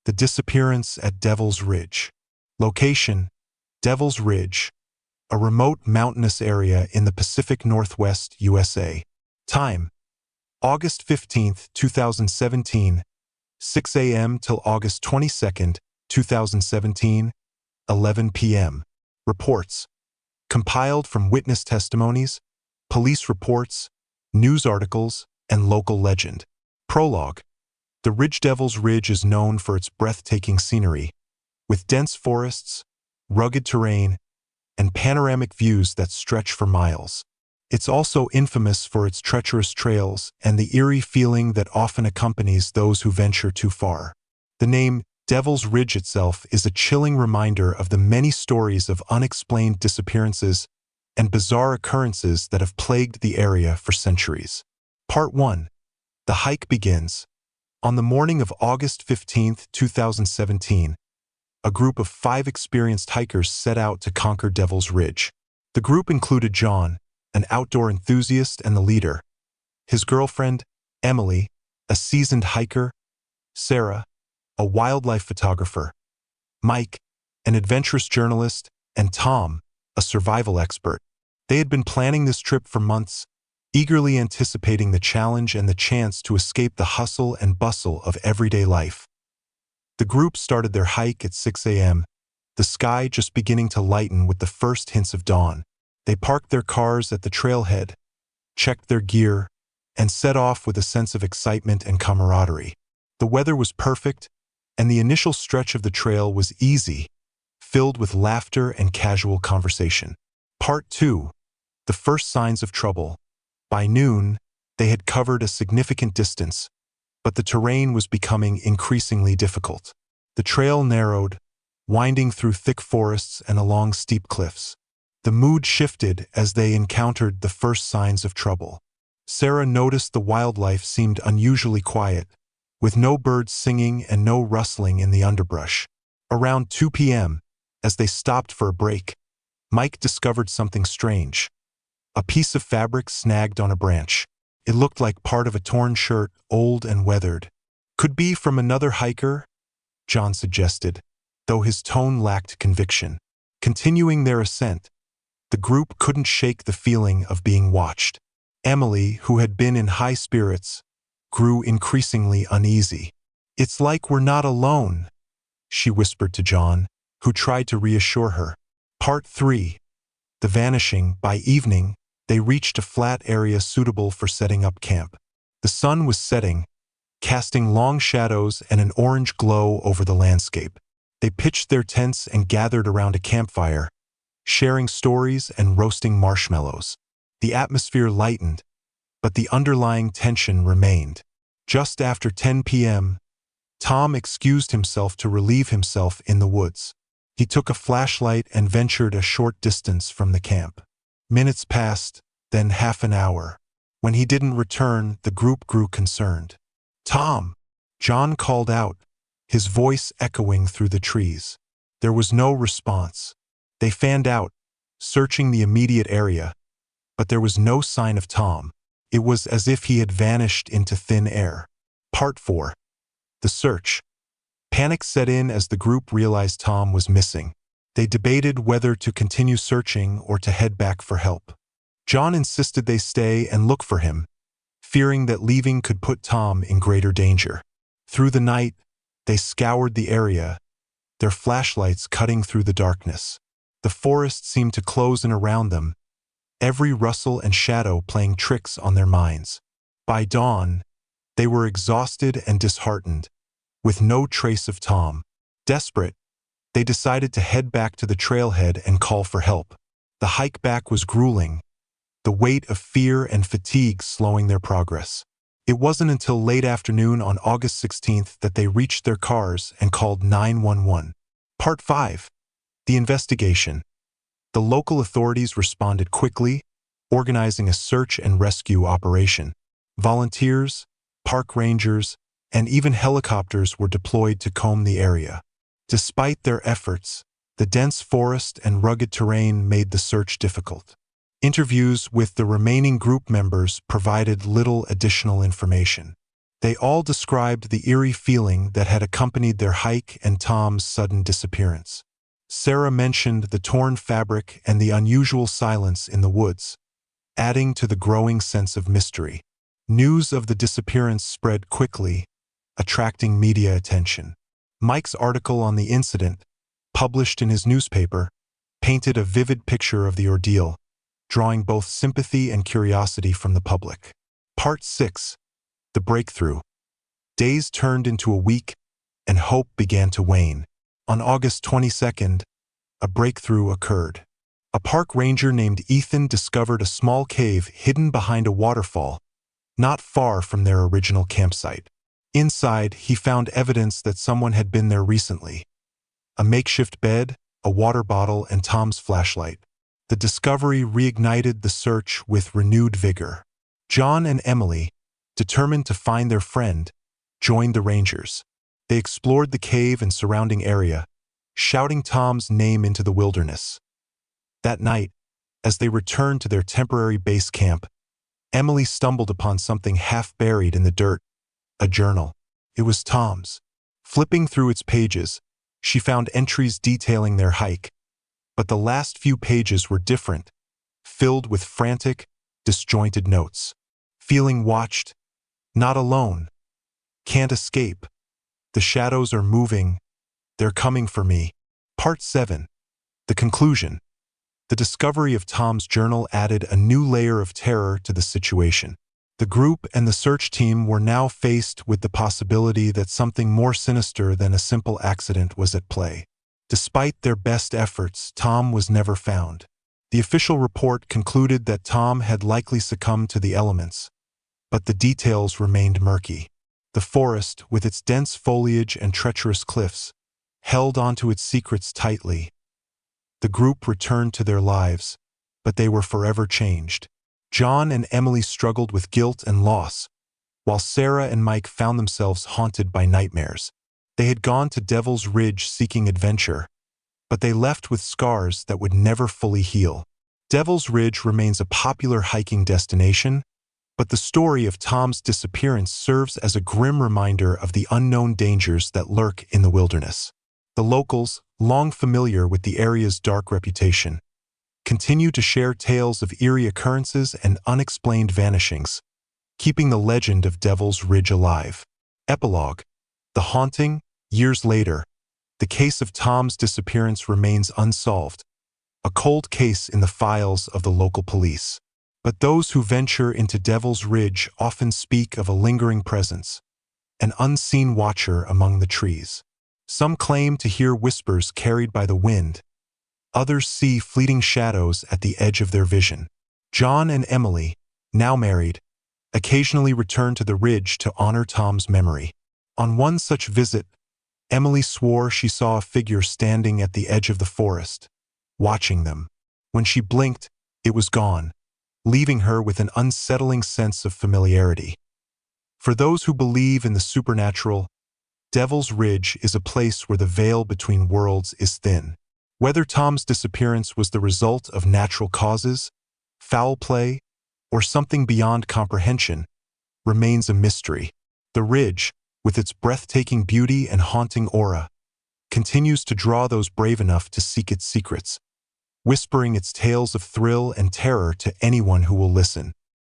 The Disappearance at Devil's Ridge. Location: Devil's Ridge, a remote mountainous area in the Pacific Northwest, USA. Time: August 15, 2017, 6 a.m. till August 22, 2017, 11 p.m. Reports: compiled from witness testimonies, police reports, news articles, and local legend. Prologue: the Ridge. Devil's Ridge is known for its breathtaking scenery, with dense forests, rugged terrain, and panoramic views that stretch for miles. It's also infamous for its treacherous trails and the eerie feeling that often accompanies those who venture too far. The name Devil's Ridge itself is a chilling reminder of the many stories of unexplained disappearances and bizarre occurrences that have plagued the area for centuries. Part 1. The hike begins. On the morning of August 15, 2017, a group of 5 experienced hikers set out to conquer Devil's Ridge. The group included John, an outdoor enthusiast and the leader, his girlfriend, Emily, a seasoned hiker, Sarah, a wildlife photographer, Mike, an adventurous journalist, and Tom, a survival expert. They had been planning this trip for months, eagerly anticipating the challenge and the chance to escape the hustle and bustle of everyday life. The group started their hike at 6 a.m., the sky just beginning to lighten with the first hints of dawn. They parked their cars at the trailhead, checked their gear, and set off with a sense of excitement and camaraderie. The weather was perfect, and the initial stretch of the trail was easy, filled with laughter and casual conversation. Part 2. The first signs of trouble. By noon, they had covered a significant distance, but the terrain was becoming increasingly difficult. The trail narrowed, winding through thick forests and along steep cliffs. The mood shifted as they encountered the first signs of trouble. Sarah noticed the wildlife seemed unusually quiet, with no birds singing and no rustling in the underbrush. Around 2 p.m., as they stopped for a break, Mike discovered something strange. A piece of fabric snagged on a branch. It looked like part of a torn shirt, old and weathered. Could be from another hiker, John suggested, though his tone lacked conviction. Continuing their ascent, the group couldn't shake the feeling of being watched. Emily, who had been in high spirits, grew increasingly uneasy. "It's like we're not alone," she whispered to John, who tried to reassure her. Part 3. The vanishing. By evening, they reached a flat area suitable for setting up camp. The sun was setting, casting long shadows and an orange glow over the landscape. They pitched their tents and gathered around a campfire, sharing stories and roasting marshmallows. The atmosphere lightened, but the underlying tension remained. Just after 10 p.m., Tom excused himself to relieve himself in the woods. He took a flashlight and ventured a short distance from the camp. Minutes passed, then half an hour. When he didn't return, the group grew concerned. "Tom!" John called out, his voice echoing through the trees. There was no response. They fanned out, searching the immediate area, but there was no sign of Tom. It was as if he had vanished into thin air. Part 4. The search. Panic set in as the group realized Tom was missing. They debated whether to continue searching or to head back for help. John insisted they stay and look for him, fearing that leaving could put Tom in greater danger. Through the night, they scoured the area, their flashlights cutting through the darkness. The forest seemed to close in around them, every rustle and shadow playing tricks on their minds. By dawn, they were exhausted and disheartened, with no trace of Tom. Desperate, they decided to head back to the trailhead and call for help. The hike back was grueling, the weight of fear and fatigue slowing their progress. It wasn't until late afternoon on August 16th that they reached their cars and called 911. Part 5. The investigation. The local authorities responded quickly, organizing a search and rescue operation. Volunteers, park rangers, and even helicopters were deployed to comb the area. Despite their efforts, the dense forest and rugged terrain made the search difficult. Interviews with the remaining group members provided little additional information. They all described the eerie feeling that had accompanied their hike and Tom's sudden disappearance. Sarah mentioned the torn fabric and the unusual silence in the woods, adding to the growing sense of mystery. News of the disappearance spread quickly, attracting media attention. Mike's article on the incident, published in his newspaper, painted a vivid picture of the ordeal, drawing both sympathy and curiosity from the public. Part 6. The Breakthrough. Days turned into a week, and hope began to wane. On August 22nd, a breakthrough occurred. A park ranger named Ethan discovered a small cave hidden behind a waterfall, not far from their original campsite. Inside, he found evidence that someone had been there recently. A makeshift bed, a water bottle, and Tom's flashlight. The discovery reignited the search with renewed vigor. John and Emily, determined to find their friend, joined the rangers. They explored the cave and surrounding area, shouting Tom's name into the wilderness. That night, as they returned to their temporary base camp, Emily stumbled upon something half buried in the dirt, a journal. It was Tom's. Flipping through its pages, she found entries detailing their hike, but the last few pages were different, filled with frantic, disjointed notes. Feeling watched, not alone, can't escape. The shadows are moving, they're coming for me. Part 7. The Conclusion. The discovery of Tom's journal added a new layer of terror to the situation. The group and the search team were now faced with the possibility that something more sinister than a simple accident was at play. Despite their best efforts, Tom was never found. The official report concluded that Tom had likely succumbed to the elements, but the details remained murky. The forest, with its dense foliage and treacherous cliffs, held onto its secrets tightly. The group returned to their lives, but they were forever changed. John and Emily struggled with guilt and loss, while Sarah and Mike found themselves haunted by nightmares. They had gone to Devil's Ridge seeking adventure, but they left with scars that would never fully heal. Devil's Ridge remains a popular hiking destination, but the story of Tom's disappearance serves as a grim reminder of the unknown dangers that lurk in the wilderness. The locals, long familiar with the area's dark reputation, continue to share tales of eerie occurrences and unexplained vanishings, keeping the legend of Devil's Ridge alive. Epilogue. The haunting, years later, the case of Tom's disappearance remains unsolved, a cold case in the files of the local police. But those who venture into Devil's Ridge often speak of a lingering presence, an unseen watcher among the trees. Some claim to hear whispers carried by the wind. Others see fleeting shadows at the edge of their vision. John and Emily, now married, occasionally return to the ridge to honor Tom's memory. On one such visit, Emily swore she saw a figure standing at the edge of the forest, watching them. When she blinked, it was gone, leaving her with an unsettling sense of familiarity. For those who believe in the supernatural, Devil's Ridge is a place where the veil between worlds is thin. Whether Tom's disappearance was the result of natural causes, foul play, or something beyond comprehension, remains a mystery. The ridge, with its breathtaking beauty and haunting aura, continues to draw those brave enough to seek its secrets, whispering its tales of thrill and terror to anyone who will listen.